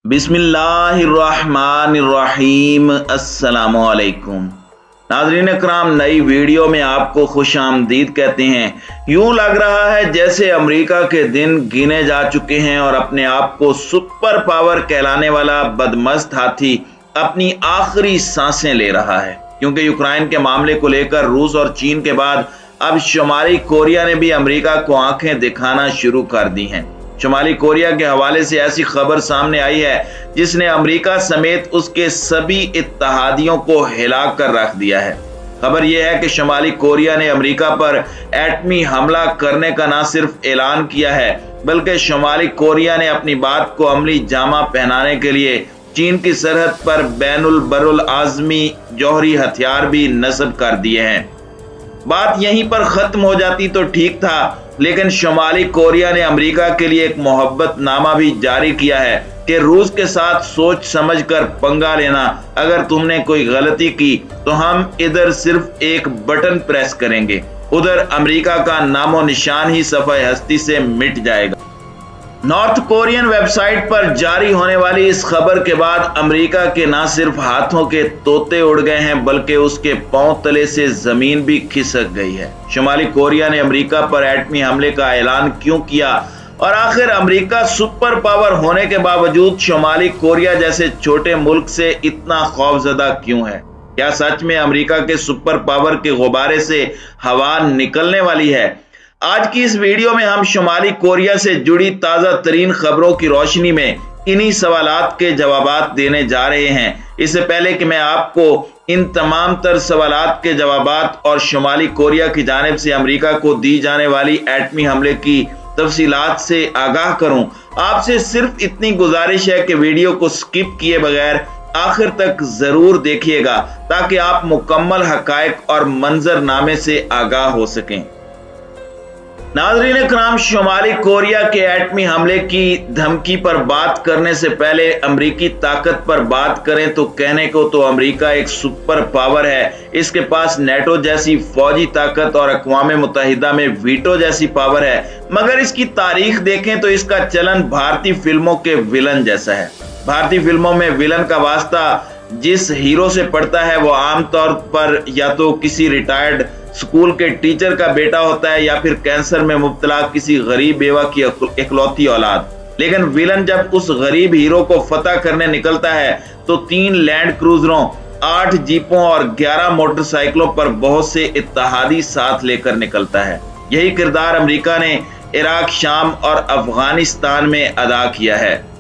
बिस्मिल्लाहिर्रहमानिर्रहीम। अस्सलामुअलैकुम नाज़रीन कराम, नई वीडियो में आपको खुश आमदीद कहते हैं। यूं लग रहा है जैसे अमेरिका के दिन गिने जा चुके हैं और अपने आप को सुपर पावर कहलाने वाला बदमस्त हाथी अपनी आखिरी सांसें ले रहा है, क्योंकि यूक्रेन के मामले को लेकर रूस और चीन के बाद अब शुमाली कोरिया ने भी अमेरिका को आंखें दिखाना शुरू कर दी हैं। शुमाली कोरिया के हवाले से ऐसी खबर सामने आई है जिसने अमेरिका समेत उसके सभी इत्तहादियों को हिला कर रख दिया है। खबर यह है कि शुमाली कोरिया ने अमेरिका पर एटमी हमला करने का न सिर्फ ऐलान किया है, बल्कि शुमाली कोरिया ने अपनी बात को अमली जामा पहनाने के लिए चीन की सरहद पर बैनुल बरुल आजमी जौहरी हथियार भी नस्ब कर दिए हैं। बात यहीं पर खत्म हो जाती तो ठीक था, लेकिन शुमाली कोरिया ने अमेरिका के लिए एक मोहब्बतनामा भी जारी किया है कि रूस के साथ सोच समझकर पंगा लेना। अगर तुमने कोई गलती की तो हम इधर सिर्फ एक बटन प्रेस करेंगे, उधर अमेरिका का नामो निशान ही सफ़े हस्ती से मिट जाएगा। नॉर्थ कोरियन वेबसाइट पर जारी होने वाली इस खबर के बाद अमेरिका के न सिर्फ हाथों के तोते उड़ गए हैं, बल्कि उसके पांव तले से जमीन भी खिसक गई है। शुमाली कोरिया ने अमेरिका पर एटमी हमले का ऐलान क्यों किया और आखिर अमेरिका सुपर पावर होने के बावजूद शुमाली कोरिया जैसे छोटे मुल्क से इतना खौफजदा क्यों है? क्या सच में अमेरिका के सुपर पावर के गुब्बारे से हवा निकलने वाली है? आज की इस वीडियो में हम शुमाली कोरिया से जुड़ी ताज़ा तरीन खबरों की रोशनी में इन्हीं सवालात के जवाबात देने जा रहे हैं। इससे पहले कि मैं आपको इन तमाम तर सवालात के जवाबात और शुमाली कोरिया की जानिब से अमेरिका को दी जाने वाली एटमी हमले की तफसीलात से आगाह करूं, आपसे सिर्फ इतनी गुजारिश है कि वीडियो को स्किप किए बगैर आखिर तक जरूर देखिएगा, ताकि आप मुकम्मल हकायक और मंजरनामे से आगाह हो सकें। नाज़रीन कराम, शुमाली कोरिया के एटमी हमले की धमकी पर बात करने से पहले अमरीकी ताकत पर बात करें तो कहने को तो अमरीका एक सुपर पावर है। इसके पास नेटो जैसी फौजी ताकत और अक़वाम मुत्तहिदा में वीटो जैसी पावर है, मगर इसकी तारीख देखें तो इसका चलन भारतीय फिल्मों के विलन जैसा है। भारतीय फिल्मों में विलन का वास्ता जिस हीरो से पड़ता है वो आमतौर पर या तो किसी रिटायर्ड स्कूल के टीचर का बेटा होता है या फिर कैंसर में मुब्तला किसी गरीब बेवा की इकलौती औलाद। लेकिन विलन जब उस गरीब हीरो को फतह करने निकलता है तो 3 लैंड क्रूजरों, 8 जीपों और 11 मोटरसाइकिलों पर बहुत से इत्तहादी साथ लेकर निकलता है। यही किरदार अमेरिका ने इराक, शाम और अफगानिस्तान में अदा किया है।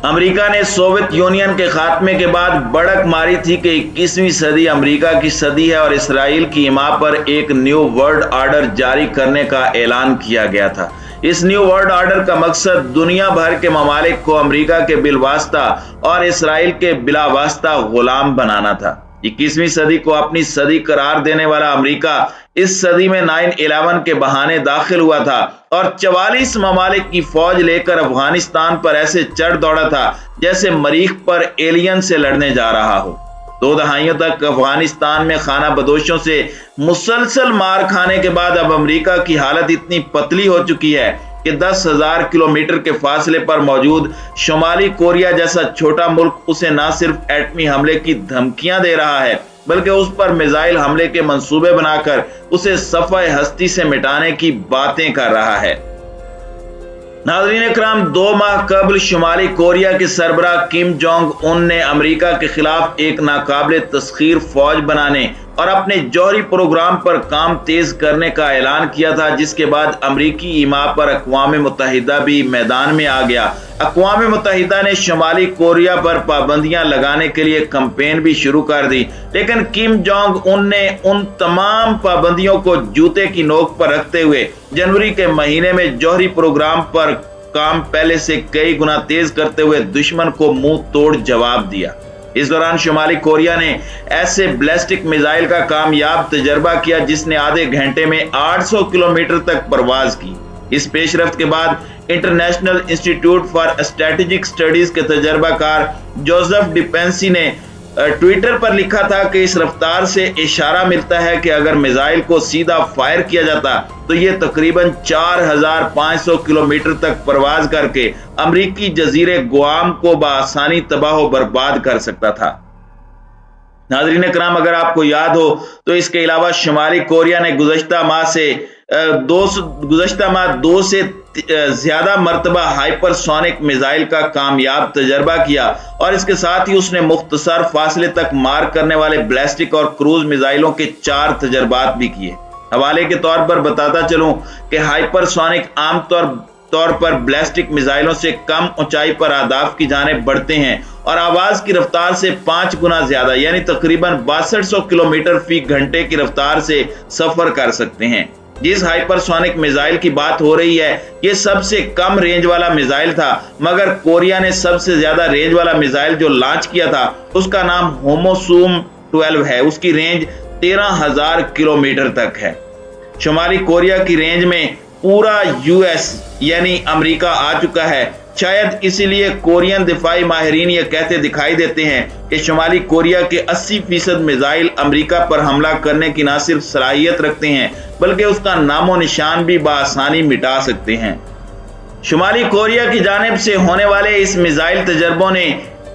अमेरिका ने सोवियत यूनियन के खात्मे के बाद बढ़क मारी थी कि 21वीं सदी अमेरिका की सदी है और इसराइल की हिमा पर एक न्यू वर्ल्ड ऑर्डर जारी करने का ऐलान किया गया था। इस न्यू वर्ल्ड ऑर्डर का मकसद दुनिया भर के ममालिक को अमेरिका के बिलवास्ता और इसराइल के बिलावास्ता गुलाम बनाना था। 21वीं सदी को अपनी सदी करार देने वाला अमेरिका इस सदी में 9/11 के बहाने दाखिल हुआ था और 44 ममालिक की फौज लेकर अफगानिस्तान पर ऐसे चढ़ दौड़ा था जैसे मरीख पर एलियन से लड़ने जा रहा हो। 2 दहाइयों तक अफगानिस्तान में खाना बदोशों से मुसलसल मार खाने के बाद अब अमेरिका की हालत इतनी पतली हो चुकी है कि 10,000 किलोमीटर के फासले पर मौजूद शुमाली कोरिया जैसा छोटा मुल्क उसे न सिर्फ एटमी हमले की धमकियां दे रहा है, बल्कि उस पर मिसाइल हमले के मंसूबे बनाकर उसे सफ़े हस्ती से मिटाने की बातें कर रहा है। नाज़रीन कराम, 2 माह कबल शुमाली कोरिया के सरबराह किम जोंग उन ने अमेरिका के खिलाफ एक नाकाबिल तस्खीर फौज बनाने और अपने जौहरी प्रोग्राम पर काम तेज करने का ऐलान किया था, जिसके बाद अमेरिकी ईमा पर अक़वाम मुत्तहिदा भी मैदान में आ गया। अक़वाम मुत्तहिदा ने शुमाली कोरिया पर पाबंदियां लगाने के लिए कैंपेन भी शुरू कर दी, लेकिन किम जोंग उन ने उन तमाम पाबंदियों को जूते की नोक पर रखते हुए जनवरी के महीने में जौहरी प्रोग्राम पर काम पहले से कई गुना तेज करते हुए दुश्मन को मुंह तोड़ जवाब दिया। इस दौरान शुमाली कोरिया ने ऐसे बैलिस्टिक मिसाइल का कामयाब तजर्बा किया जिसने आधे घंटे में 800 किलोमीटर तक परवाज की। इस पेशरफ्त के बाद international institute for strategic studies के तजर्बाकार जोसेफ डिपेंसी ने ट्विटर पर लिखा था कि इस रफ्तार से इशारा मिलता है कि अगर मिसाइल को सीधा फायर किया जाता तो ये तकरीबन 4500 किलोमीटर तक परवाज करके अमरीकी जजीरे गुआम को बआसानी तबाह बर्बाद कर सकता था। नाज़रीन इकराम, अगर आपको याद हो तो इसके अलावा शुमाली कोरिया ने गुज़श्ता माह 2 से ज्यादा मरतबा हाइपरसोनिक मिसाइल का कामयाब तजर्बा किया और इसके साथ ही उसने मुख्तसर फासले तक मार करने वाले बैलिस्टिक और क्रूज मिसाइलों के 4 तजर्बात भी किए। हवाले के तौर पर बताता चलूं कि हाइपरसोनिक आमतौर पर बैलिस्टिक मिसाइलों से कम ऊंचाई पर अहदाफ की जानिब बढ़ते हैं और आवाज की रफ्तार से 5 गुना ज्यादा यानी तकरीबन 6200 किलोमीटर फी घंटे की रफ्तार से सफर कर सकते हैं। जिस हाइपरसोनिक मिसाइल की बात हो रही है ये सबसे कम रेंज वाला मिसाइल था, मगर कोरिया ने सबसे ज्यादा रेंज वाला मिसाइल जो लॉन्च किया था उसका नाम होमोसूम 12 है। उसकी रेंज 13,000 किलोमीटर तक है। शुमाली कोरिया की रेंज में पूरा यूएस यानी अमेरिका आ चुका है। शायद इसीलिए कोरियन दिफाई माहिरीन ये कहते दिखाई देते हैं कि शुमाली कोरिया के 80% मिसाइल अमेरिका पर हमला करने की न सिर्फ सलाहियत रखते हैं बल्कि उसका नामो निशान भी बआसानी मिटा सकते हैं। शुमाली कोरिया की जानिब से होने वाले इस मिसाइल तजर्बों ने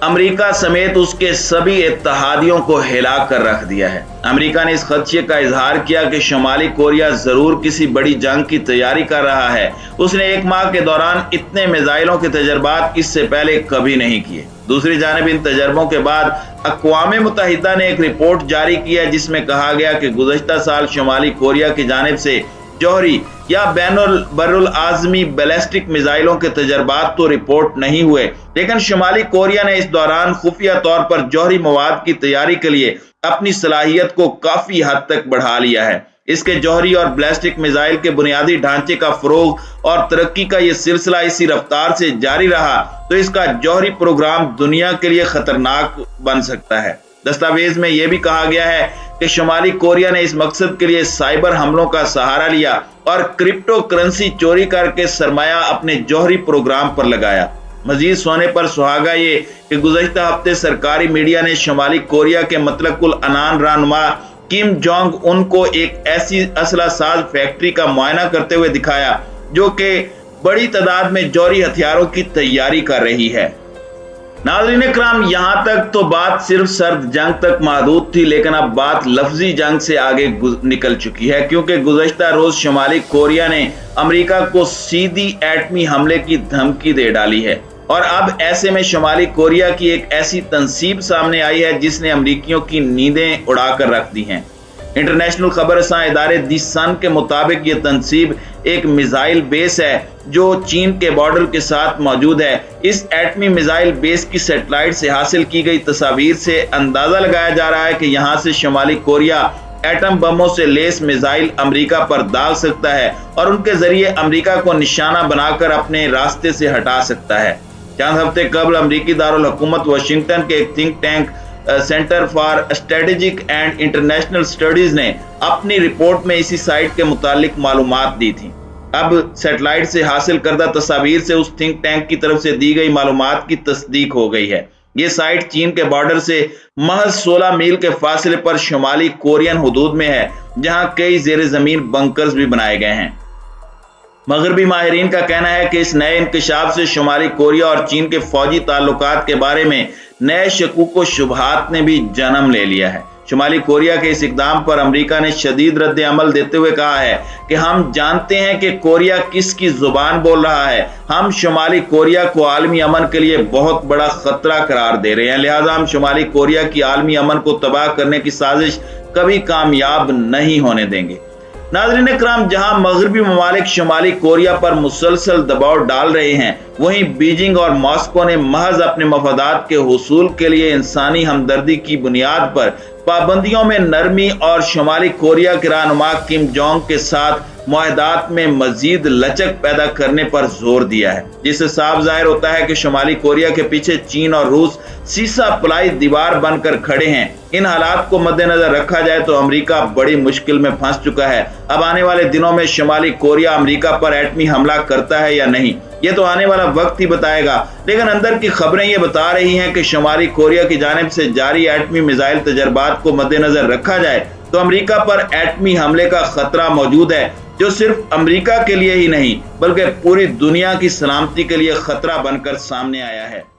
अमेरिका समेत उसके सभी इत्तेहादियों को हिला कर रख दिया है। अमेरिका ने इस खदशे का इजहार किया कि शुमाली कोरिया जरूर किसी बड़ी जंग की तैयारी कर रहा है। उसने 1 माह के दौरान इतने मिसाइलों के तजर्बात इससे पहले कभी नहीं किए। दूसरी जानिब इन तजर्बों के बाद अक़वाम मुत्तहिदा ने एक रिपोर्ट जारी की है जिसमें कहा गया कि गुज़श्ता साल शुमाली कोरिया की जानिब से जौहरी या बर्रुल आज़मी बैलिस्टिक मिसाइलों के तजर्बात तो रिपोर्ट नहीं हुए, लेकिन शुमाली कोरिया ने इस दौरान खुफिया तौर पर जौहरी मवाद की तैयारी के लिए अपनी सलाहियत को काफी हद तक बढ़ा लिया है। इसके जौहरी और बैलिस्टिक मिसाइल के बुनियादी ढांचे का फरोग और तरक्की का यह सिलसिला इसी रफ्तार से जारी रहा तो इसका जौहरी प्रोग्राम दुनिया के लिए खतरनाक बन सकता है। दस्तावेज में यह भी कहा गया है कि शुमाली कोरिया ने इस मकसद के लिए साइबर हमलों का सहारा लिया और क्रिप्टो करेंसी चोरी करके सरमाया अपने जौहरी प्रोग्राम पर लगाया। मजीद सोने पर सुहागा ये कि गुज़श्ता हफ्ते सरकारी मीडिया ने शुमाली कोरिया के मतलकुल अनान रहनुमा किम जोंग उन को एक ऐसी असला साज फैक्ट्री का मुआयना करते हुए दिखाया जो कि बड़ी तादाद में जौहरी हथियारों की तैयारी कर रही है। नाज़रीन इकराम, यहाँ तक तो बात सिर्फ सर्द जंग तक महदूद थी, लेकिन अब बात लफ्जी जंग से आगे निकल चुकी है क्योंकि गुज़श्ता रोज शुमाली कोरिया ने अमेरिका को सीधी एटमी हमले की धमकी दे डाली है और अब ऐसे में शुमाली कोरिया की एक ऐसी तंसीब सामने आई है जिसने अमरीकियों की नींदें उड़ाकर रख दी हैं। इंटरनेशनल खबरसां इदारे दी सन के मुताबिक ये तंसीब एक मिसाइल बेस है जो चीन के बॉर्डर के साथ मौजूद है। इस एटमी मिसाइल बेस की सैटेलाइट से हासिल की गई तस्वीर से अंदाजा लगाया जा रहा है कि यहाँ से शुमाली कोरिया एटम बमों से लेस मिसाइल अमेरिका पर दाग सकता है और उनके जरिए अमेरिका को निशाना बनाकर अपने रास्ते से हटा सकता है। चंद हफ्ते कबल अमेरिकी दारुल हुकूमत वाशिंगटन के एक think tank centre for strategic and international studies ने अपनी रिपोर्ट में इसी साइट के मुतालिक मालूमात दी थी। अब सैटेलाइट से हासिल करदा तस्वीर से उस थिंक टैंक की तरफ से दी गई मालूमात की तस्दीक हो गई है। ये साइट चीन के बॉर्डर से महज 16 मील के फासले पर शुमाली कोरियन हुदूद में है, जहां कई जेर जमीन बंकर्स भी बनाए गए हैं। मगरबी माहिरीन का कहना है कि इस नए इंकशाफ से शुमाली कोरिया और चीन के फौजी ताल्लुकात के बारे में नए शकूक व शुबहात ने भी जन्म ले लिया है। शुमाली कोरिया के इस इकदाम पर अमेरिका ने शदीद रद्द अमल देते हुए कहा है कि हम जानते हैं कि कोरिया किसकी जुबान बोल रहा है। हम शुमाली कोरिया को आलमी अमन के लिए बहुत बड़ा खतरा करार दे रहे हैं, लिहाजा हम शुमाली कोरिया की आलमी अमन को तबाह करने की साजिश कभी कामयाब नहीं होने देंगे। नाज़रीन इकराम, जहां मगरबी ममालिक शुमाली कोरिया पर मुसलसल दबाव डाल रहे हैं, वहीं बीजिंग और मॉस्को ने महज अपने मफादात के हुसूल के लिए इंसानी हमदर्दी की बुनियाद पर पाबंदियों में नरमी और शुमाली कोरिया के रहनुमा किम जोंग के साथ मुआहदात में मजीद लचक पैदा करने पर जोर दिया है, जिससे साफ जाहिर होता है कि शुमाली कोरिया के पीछे चीन और रूस सीसा पलाई दीवार बनकर खड़े हैं। इन हालात को मद्देनजर रखा जाए तो अमेरिका बड़ी मुश्किल में फंस चुका है। अब आने वाले दिनों में शुमाली कोरिया अमेरिका पर एटमी हमला करता है या नहीं, ये तो आने वाला वक्त ही बताएगा, लेकिन अंदर की खबरें ये बता रही हैं कि शुमाली कोरिया की जानिब से जारी एटमी मिसाइल तजर्बात को मद्देनजर रखा जाए तो अमेरिका पर एटमी हमले का खतरा मौजूद है। जो सिर्फ अमेरिका के लिए ही नहीं बल्कि पूरी दुनिया की सलामती के लिए खतरा बनकर सामने आया है।